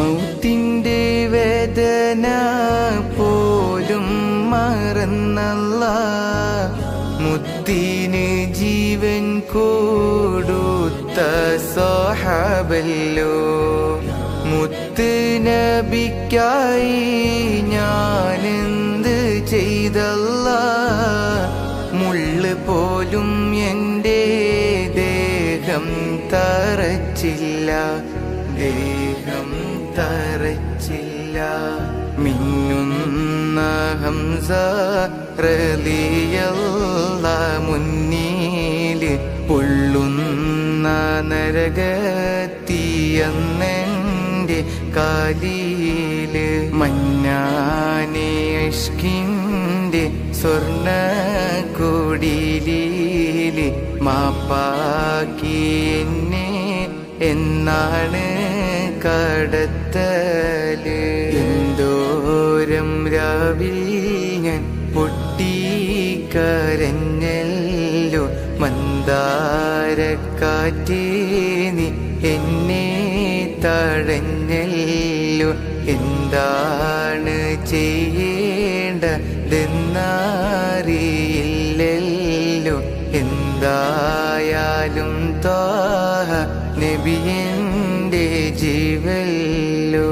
മൗത്തിൻ്റെ വേദന പോലും മറന്നല്ലാഹ് മുത്തിന് ജീവൻ കൊടുത്ത സ്വഹാബല്ലോ. മുത്ത് നബിക്കായി ഞാനെന്ത് ചെയ്തല്ലാഹ് മുള്ള് പോലും എൻ്റെ ദേഹം തറച്ചില്ല, ദേഹം തറച്ചില്ല. മിന്നുന്ന ഹംസ റളിയല്ലാഹു മുന്നില് പൊള്ളുന്ന നരകത്തിയെന്നെൻ്റെ കാലില്. മന്നാനെ ഇഷ്കിൻ്റെ സ്വർണ്ണ കൊടിലില് മാപ്പാക്കി എന്നെ എന്നാണ് കടത്തല്. എന്തോരം രാവിൽ ഞാൻ പൊട്ടിക്കരഞ്ഞല്ലോ, മന്ദാരക്കാറ്റേ നീ എന്നെ തടഞ്ഞല്ലോ. എന്താണ് ചെയ്യേണ്ടതെന്നറിയില്ലല്ലോ, എന്തായാലും ത്വാഹ നബിയൻ്റെ ജീവല്ലോ.